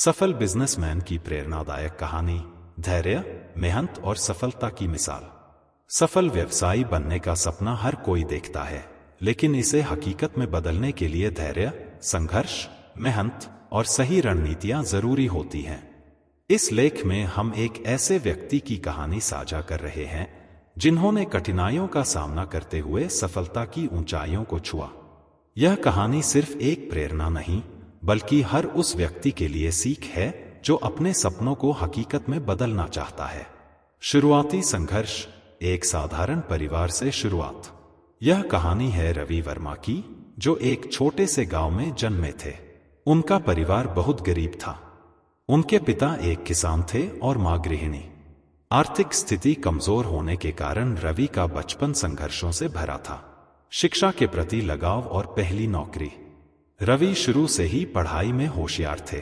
सफल बिजनेसमैन की प्रेरणादायक कहानी, धैर्य, मेहनत और सफलता की मिसाल। सफल व्यवसायी बनने का सपना हर कोई देखता है, लेकिन इसे हकीकत में बदलने के लिए धैर्य, संघर्ष, मेहनत और सही रणनीतियां जरूरी होती हैं। इस लेख में हम एक ऐसे व्यक्ति की कहानी साझा कर रहे हैं जिन्होंने कठिनाइयों का सामना करते हुए सफलता की ऊंचाइयों को छुआ। यह कहानी सिर्फ एक प्रेरणा नहीं, बल्कि हर उस व्यक्ति के लिए सीख है जो अपने सपनों को हकीकत में बदलना चाहता है। शुरुआती संघर्ष। एक साधारण परिवार से शुरुआत। यह कहानी है रवि वर्मा की, जो एक छोटे से गांव में जन्मे थे। उनका परिवार बहुत गरीब था। उनके पिता एक किसान थे और मां गृहिणी। आर्थिक स्थिति कमजोर होने के कारण रवि का बचपन संघर्षों से भरा था। शिक्षा के प्रति लगाव और पहली नौकरी। रवि शुरू से ही पढ़ाई में होशियार थे।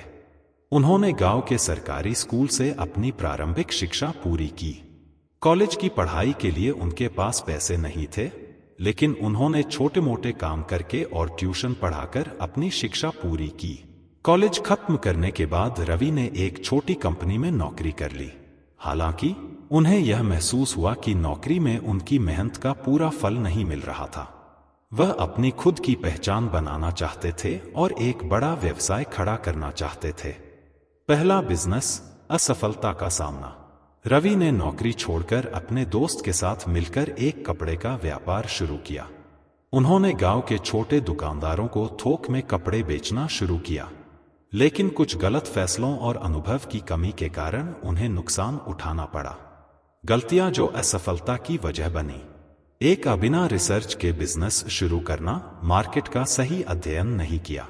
उन्होंने गांव के सरकारी स्कूल से अपनी प्रारंभिक शिक्षा पूरी की। कॉलेज की पढ़ाई के लिए उनके पास पैसे नहीं थे, लेकिन उन्होंने छोटे मोटे काम करके और ट्यूशन पढ़ाकर अपनी शिक्षा पूरी की। कॉलेज खत्म करने के बाद रवि ने एक छोटी कंपनी में नौकरी कर ली। हालांकि उन्हें यह महसूस हुआ कि नौकरी में उनकी मेहनत का पूरा फल नहीं मिल रहा था। वह अपनी खुद की पहचान बनाना चाहते थे और एक बड़ा व्यवसाय खड़ा करना चाहते थे। पहला बिजनेस, असफलता का सामना। रवि ने नौकरी छोड़कर अपने दोस्त के साथ मिलकर एक कपड़े का व्यापार शुरू किया। उन्होंने गांव के छोटे दुकानदारों को थोक में कपड़े बेचना शुरू किया, लेकिन कुछ गलत फैसलों और अनुभव की कमी के कारण उन्हें नुकसान उठाना पड़ा। गलतियां जो असफलता की वजह बनी। एक, बिना रिसर्च के बिजनेस शुरू करना, मार्केट का सही अध्ययन नहीं किया।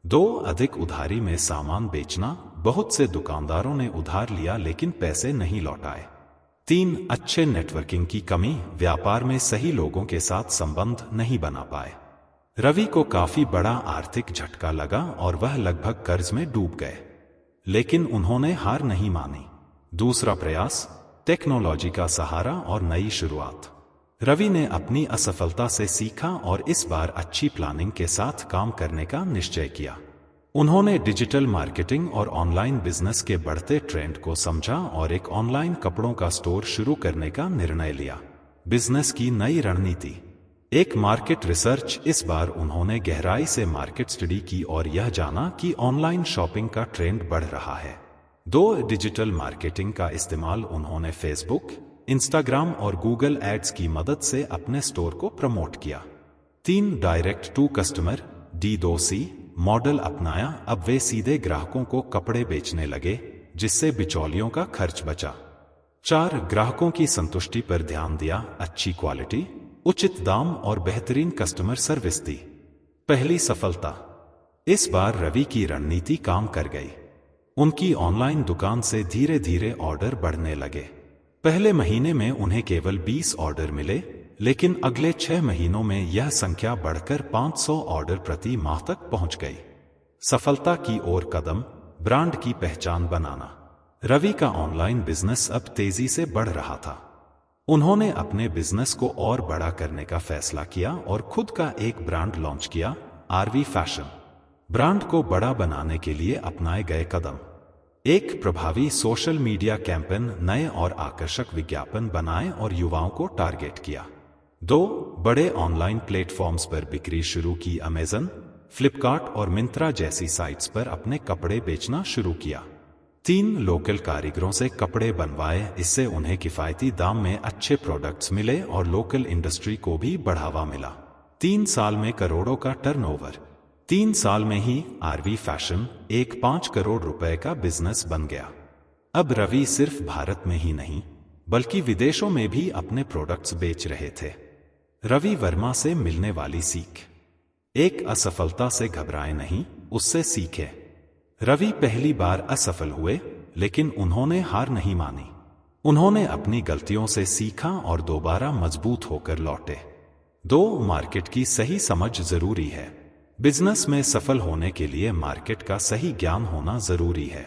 2, अधिक उधारी में सामान बेचना, बहुत से दुकानदारों ने उधार लिया लेकिन पैसे नहीं लौटाए। 3, अच्छे नेटवर्किंग की कमी, व्यापार में सही लोगों के साथ संबंध नहीं बना पाए। रवि को काफी बड़ा आर्थिक झटका लगा और वह लगभग कर्ज में डूब गए, लेकिन उन्होंने हार नहीं मानी। दूसरा प्रयास, टेक्नोलॉजी का सहारा और नई शुरुआत। रवि ने अपनी असफलता से सीखा और इस बार अच्छी प्लानिंग के साथ काम करने का निश्चय किया। उन्होंने डिजिटल मार्केटिंग और ऑनलाइन बिजनेस के बढ़ते ट्रेंड को समझा और एक ऑनलाइन कपड़ों का स्टोर शुरू करने का निर्णय लिया। बिजनेस की नई रणनीति। एक, मार्केट रिसर्च। इस बार उन्होंने गहराई से मार्केट स्टडी की और यह जाना कि ऑनलाइन शॉपिंग का ट्रेंड बढ़ रहा है। 2, डिजिटल मार्केटिंग का इस्तेमाल। उन्होंने फेसबुक, इंस्टाग्राम और गूगल एड्स की मदद से अपने स्टोर को प्रमोट किया। 3, direct to customer D2C model अपनाया। अब वे सीधे ग्राहकों को कपड़े बेचने लगे, जिससे बिचौलियों का खर्च बचा। 4, ग्राहकों की संतुष्टि पर ध्यान दिया। अच्छी क्वालिटी, उचित दाम और बेहतरीन कस्टमर सर्विस दी। पहली सफलता। इस बार रवि की रणनीति काम कर गई। उनकी ऑनलाइन दुकान से धीरे धीरे ऑर्डर बढ़ने लगे। पहले महीने में उन्हें केवल 20 ऑर्डर मिले, लेकिन अगले 6 महीनों में यह संख्या बढ़कर 500 ऑर्डर प्रति माह तक पहुंच गई। सफलता की ओर कदम, ब्रांड की पहचान बनाना। रवि का ऑनलाइन बिजनेस अब तेजी से बढ़ रहा था। उन्होंने अपने बिजनेस को और बड़ा करने का फैसला किया और खुद का एक ब्रांड लॉन्च किया, RV फैशन। ब्रांड को बड़ा बनाने के लिए अपनाए गए कदम। 1, प्रभावी सोशल मीडिया कैंपेन, नए और आकर्षक विज्ञापन बनाए और युवाओं को टारगेट किया। 2, बड़े ऑनलाइन प्लेटफॉर्म्स पर बिक्री शुरू की। अमेज़न, फ्लिपकार्ट और मिंत्रा जैसी साइट्स पर अपने कपड़े बेचना शुरू किया। 3, लोकल कारीगरों से कपड़े बनवाए। इससे उन्हें किफायती दाम में अच्छे प्रोडक्ट्स मिले और लोकल इंडस्ट्री को भी बढ़ावा मिला। 3 साल में करोड़ों का टर्नओवर। 3 साल में ही RV फैशन एक 5 करोड़ रुपए का बिजनेस बन गया। अब रवि सिर्फ भारत में ही नहीं, बल्कि विदेशों में भी अपने प्रोडक्ट्स बेच रहे थे। रवि वर्मा से मिलने वाली सीख। 1, असफलता से घबराएं नहीं, उससे सीखें। रवि पहली बार असफल हुए, लेकिन उन्होंने हार नहीं मानी। उन्होंने अपनी गलतियों से सीखा और दोबारा मजबूत होकर लौटे। 2, मार्केट की सही समझ जरूरी है। बिजनेस में सफल होने के लिए मार्केट का सही ज्ञान होना जरूरी है।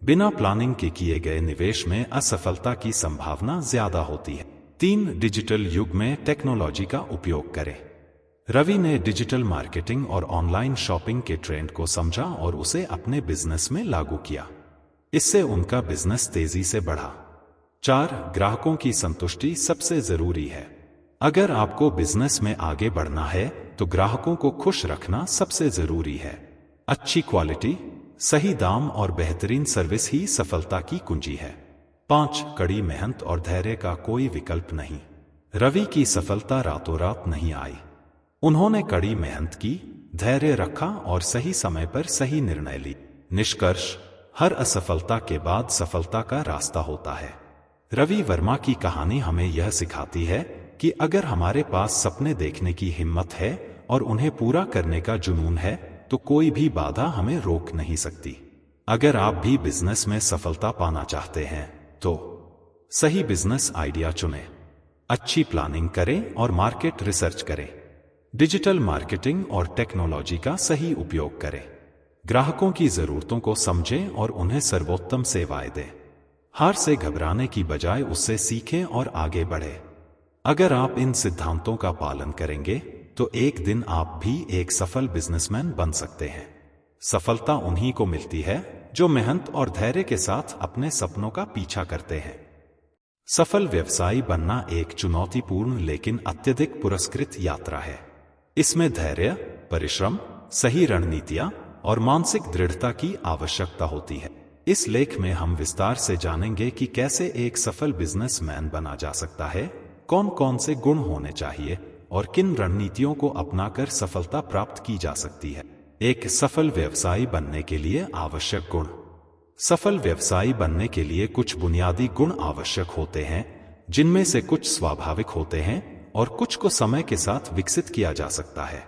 बिना प्लानिंग के किए गए निवेश में असफलता की संभावना ज्यादा होती है। 3, डिजिटल युग में टेक्नोलॉजी का उपयोग करें। रवि ने डिजिटल मार्केटिंग और ऑनलाइन शॉपिंग के ट्रेंड को समझा और उसे अपने बिजनेस में लागू किया। इससे उनका बिजनेस तेजी से बढ़ा। 4. ग्राहकों की संतुष्टि सबसे जरूरी है। अगर आपको बिजनेस में आगे बढ़ना है तो ग्राहकों को खुश रखना सबसे जरूरी है। अच्छी क्वालिटी, सही दाम और बेहतरीन सर्विस ही सफलता की कुंजी है। 5. कड़ी मेहनत और धैर्य का कोई विकल्प नहीं। रवि की सफलता रातों रात नहीं आई। उन्होंने कड़ी मेहनत की, धैर्य रखा और सही समय पर सही निर्णय ली। निष्कर्ष, हर असफलता के बाद सफलता का रास्ता होता है। रवि वर्मा की कहानी हमें यह सिखाती है कि अगर हमारे पास सपने देखने की हिम्मत है और उन्हें पूरा करने का जुनून है तो कोई भी बाधा हमें रोक नहीं सकती। अगर आप भी बिजनेस में सफलता पाना चाहते हैं तो सही बिजनेस आइडिया चुनें, अच्छी प्लानिंग करें और मार्केट रिसर्च करें। डिजिटल मार्केटिंग और टेक्नोलॉजी का सही उपयोग करें। ग्राहकों की जरूरतों को समझें और उन्हें सर्वोत्तम सेवाएं दें। हार से घबराने की बजाय उससे सीखें और आगे बढ़ें। अगर आप इन सिद्धांतों का पालन करेंगे तो एक दिन आप भी एक सफल बिजनेसमैन बन सकते हैं। सफलता उन्हीं को मिलती है जो मेहनत और धैर्य के साथ अपने सपनों का पीछा करते हैं। सफल व्यवसायी बनना एक चुनौतीपूर्ण लेकिन अत्यधिक पुरस्कृत यात्रा है। इसमें धैर्य, परिश्रम, सही रणनीतियां और मानसिक दृढ़ता की आवश्यकता होती है। इस लेख में हम विस्तार से जानेंगे कि कैसे एक सफल बिजनेसमैन बना जा सकता है, कौन कौन से गुण होने चाहिए और किन रणनीतियों को अपनाकर सफलता प्राप्त की जा सकती है। एक सफल व्यवसायी बनने के लिए आवश्यक गुण। सफल व्यवसायी बनने के लिए कुछ बुनियादी गुण आवश्यक होते हैं, जिनमें से कुछ स्वाभाविक होते हैं और कुछ को समय के साथ विकसित किया जा सकता है।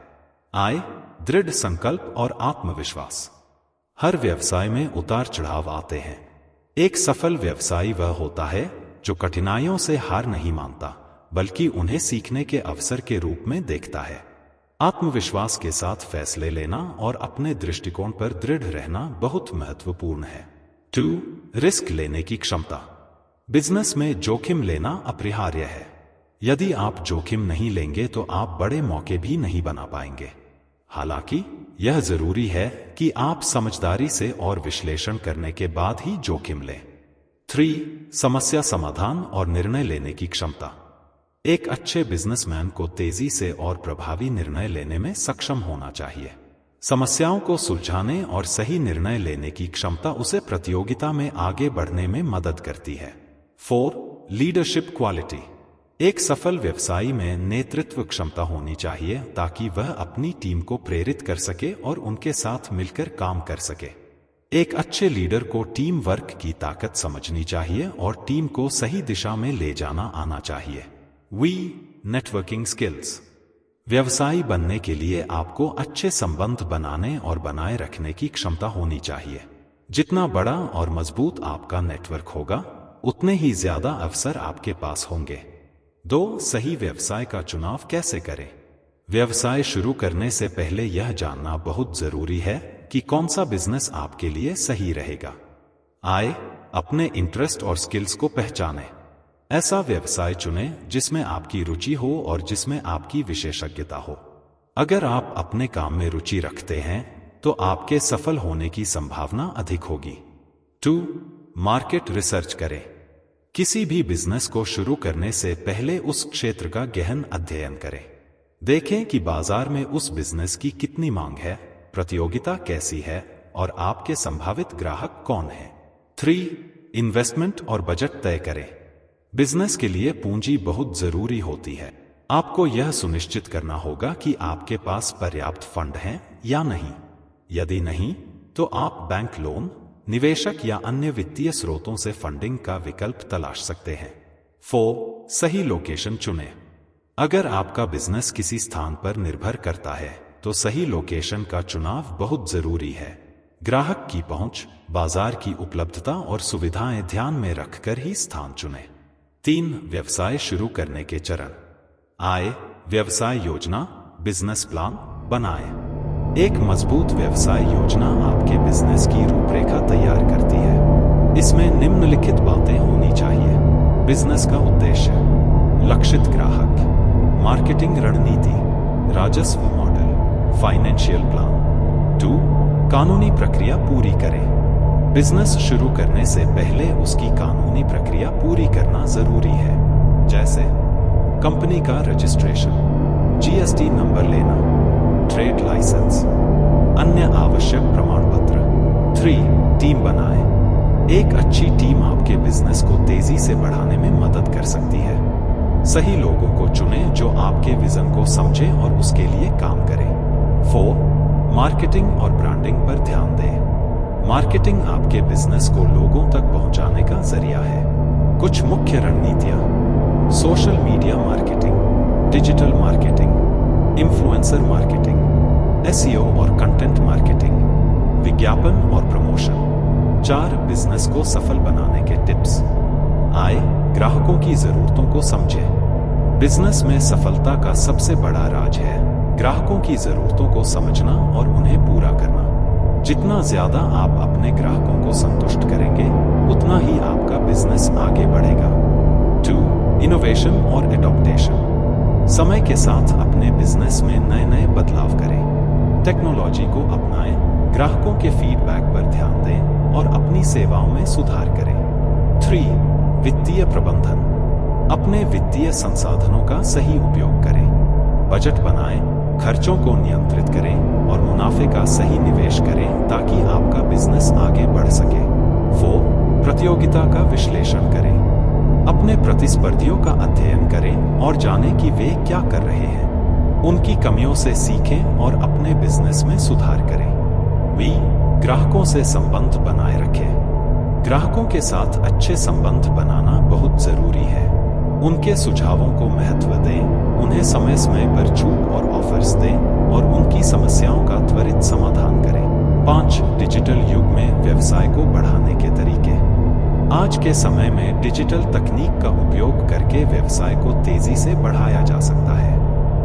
आय, दृढ़ संकल्प और आत्मविश्वास। हर व्यवसाय में उतार चढ़ाव आते हैं। एक सफल व्यवसायी वह होता है जो कठिनाइयों से हार नहीं मानता, बल्कि उन्हें सीखने के अवसर के रूप में देखता है। आत्मविश्वास के साथ फैसले लेना और अपने दृष्टिकोण पर दृढ़ रहना बहुत महत्वपूर्ण है। 2. रिस्क लेने की क्षमता। बिजनेस में जोखिम लेना अपरिहार्य है। यदि आप जोखिम नहीं लेंगे तो आप बड़े मौके भी नहीं बना पाएंगे। हालांकि यह जरूरी है कि आप समझदारी से और विश्लेषण करने के बाद ही जोखिम लें। 3. समस्या समाधान और निर्णय लेने की क्षमता। एक अच्छे बिजनेसमैन को तेजी से और प्रभावी निर्णय लेने में सक्षम होना चाहिए। समस्याओं को सुलझाने और सही निर्णय लेने की क्षमता उसे प्रतियोगिता में आगे बढ़ने में मदद करती है। 4. Leadership quality. एक सफल व्यवसायी में नेतृत्व क्षमता होनी चाहिए ताकि वह अपनी टीम को प्रेरित कर सके और उनके साथ मिलकर काम कर सके। एक अच्छे लीडर को टीम वर्क की ताकत समझनी चाहिए और टीम को सही दिशा में ले जाना आना चाहिए। Networking skills. व्यवसायी बनने के लिए आपको अच्छे संबंध बनाने और बनाए रखने की क्षमता होनी चाहिए। जितना बड़ा और मजबूत आपका नेटवर्क होगा, उतने ही ज्यादा अवसर आपके पास होंगे। 2. सही व्यवसाय का चुनाव कैसे करें। व्यवसाय शुरू करने से पहले यह जानना बहुत जरूरी है कि कौन सा बिजनेस आपके लिए सही रहेगा। आय, अपने इंटरेस्ट और स्किल्स को पहचानें। ऐसा व्यवसाय चुनें जिसमें आपकी रुचि हो और जिसमें आपकी विशेषज्ञता हो। अगर आप अपने काम में रुचि रखते हैं तो आपके सफल होने की संभावना अधिक होगी। 2. मार्केट रिसर्च करें। किसी भी बिजनेस को शुरू करने से पहले उस क्षेत्र का गहन अध्ययन करें। देखें कि बाजार में उस बिजनेस की कितनी मांग है, प्रतियोगिता कैसी है और आपके संभावित ग्राहक कौन हैं। 3. इन्वेस्टमेंट और बजट तय करें। बिजनेस के लिए पूंजी बहुत जरूरी होती है। आपको यह सुनिश्चित करना होगा कि आपके पास पर्याप्त फंड हैं या नहीं। यदि नहीं, तो आप बैंक लोन, निवेशक या अन्य वित्तीय स्रोतों से फंडिंग का विकल्प तलाश सकते हैं। 4. सही लोकेशन चुनें। अगर आपका बिजनेस किसी स्थान पर निर्भर करता है तो सही लोकेशन का चुनाव बहुत जरूरी है। ग्राहक की पहुंच, बाजार की उपलब्धता और सुविधाएं ध्यान में रखकर ही स्थान चुनें। 3. व्यवसाय शुरू करने के चरण। आय, व्यवसाय योजना, बिजनेस प्लान बनाएं। एक मजबूत व्यवसाय योजना आपके बिजनेस की रूपरेखा तैयार करती है। इसमें निम्नलिखित बातें होनी चाहिए। बिजनेस का उद्देश्य, लक्षित ग्राहक, मार्केटिंग रणनीति, राजस्व मॉडल, फाइनेंशियल प्लान। 2. कानूनी प्रक्रिया पूरी करें। बिजनेस शुरू करने से पहले उसकी कानूनी प्रक्रिया पूरी करना जरूरी है, जैसे कंपनी का रजिस्ट्रेशन, जीएसटी नंबर लेना, ट्रेड लाइसेंस, अन्य आवश्यक प्रमाण पत्र। 3. टीम बनाएं। एक अच्छी टीम आपके बिजनेस को तेजी से बढ़ाने में मदद कर सकती है। सही लोगों को चुनें जो आपके विजन को समझें और उसके लिए काम करें। 4. मार्केटिंग और ब्रांडिंग पर ध्यान दें। मार्केटिंग आपके बिजनेस को लोगों तक पहुंचाने का जरिया है। कुछ मुख्य रणनीतियां: social media marketing, digital marketing, influencer marketing, SEO और कंटेंट मार्केटिंग, विज्ञापन और प्रमोशन। 4. बिजनेस को सफल बनाने के टिप्स। आय, ग्राहकों की जरूरतों को समझें। बिजनेस में सफलता का सबसे बड़ा राज है ग्राहकों की जरूरतों को समझना और उन्हें पूरा करना। जितना ज्यादा आप अपने ग्राहकों को संतुष्ट करेंगे, उतना ही आपका बिजनेस आगे बढ़ेगा। 2. इनोवेशन और एडॉप्टेशन। समय के साथ अपने बिजनेस में नए नए बदलाव करें। टेक्नोलॉजी को अपनाएं, ग्राहकों के फीडबैक पर ध्यान दें और अपनी सेवाओं में सुधार करें। 3. वित्तीय प्रबंधन। अपने वित्तीय संसाधनों का सही उपयोग करें। बजट बनाएं, खर्चों को नियंत्रित करें और मुनाफे का सही निवेश करें ताकि आपका बिजनेस आगे बढ़ सके। 4. प्रतियोगिता का विश्लेषण करें। अपने प्रतिस्पर्धियों का अध्ययन करें और जानें कि वे क्या कर रहे हैं। उनकी कमियों से सीखें और अपने बिजनेस में सुधार करें। ग्राहकों से संबंध बनाए रखें। ग्राहकों के साथ अच्छे संबंध बनाना बहुत जरूरी है। उनके सुझावों को महत्व दें, उन्हें समय समय पर छूट और ऑफर्स दें और उनकी समस्याओं का त्वरित समाधान करें। 5. डिजिटल युग में व्यवसाय को बढ़ाने के तरीके। आज के समय में डिजिटल तकनीक का उपयोग करके व्यवसाय को तेजी से बढ़ाया जा सकता है।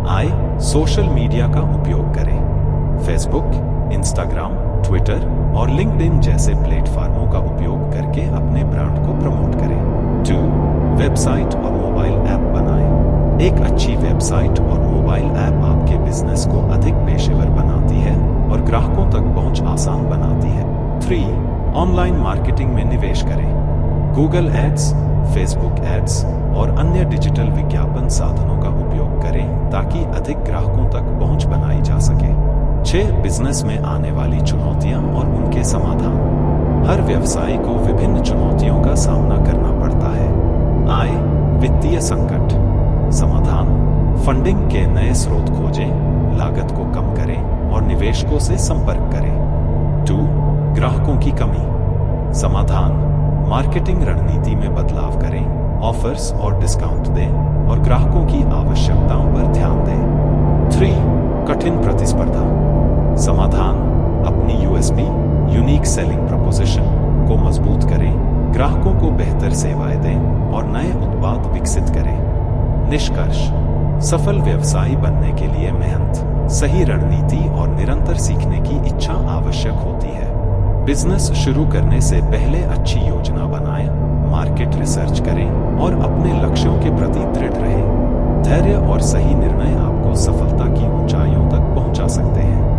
आय, सोशल मीडिया का उपयोग करें। फेसबुक, इंस्टाग्राम, ट्विटर और लिंक्डइन जैसे प्लेटफॉर्मों का उपयोग करके अपने ब्रांड को प्रमोट करें। 2. वेबसाइट और मोबाइल ऐप बनाएं। एक अच्छी वेबसाइट और मोबाइल ऐप आपके बिजनेस को अधिक पेशेवर बनाती है और ग्राहकों तक पहुंच आसान बनाती है। 3. ऑनलाइन मार्केटिंग में निवेश करें। गूगल एड्स, फेसबुक एड्स और अन्य डिजिटल विज्ञापन साधनों का उपयोग करें ताकि अधिक ग्राहकों तक पहुंच बनाई जा सके। 6. बिजनेस में आने वाली चुनौतियां और उनके समाधान। हर व्यवसाय को विभिन्न चुनौतियों का सामना करना पड़ता है। आय, वित्तीय संकट। समाधान: फंडिंग के नए स्रोत खोजें, लागत को कम करें और निवेशकों से संपर्क करें। 2. ग्राहकों की कमी। समाधान: मार्केटिंग रणनीति में बदलाव करें, ऑफर्स और डिस्काउंट दें और ग्राहकों की आवश्यकताओं पर ध्यान दें। 3. कठिन प्रतिस्पर्धा। समाधान: अपनी यूएसपी यूनिक सेलिंग प्रोपोजिशन को मजबूत करें, ग्राहकों को बेहतर सेवाएं दें और नए उत्पाद विकसित करें। निष्कर्ष: सफल व्यवसायी बनने के लिए मेहनत, सही रणनीति और निरंतर सीखने की इच्छा आवश्यक होती है। बिजनेस शुरू करने से पहले अच्छी योजना बनाएं, मार्केट रिसर्च करें और अपने लक्ष्यों के प्रति दृढ़ रहें। धैर्य और सही निर्णय आपको सफलता की ऊंचाइयों तक पहुंचा सकते हैं।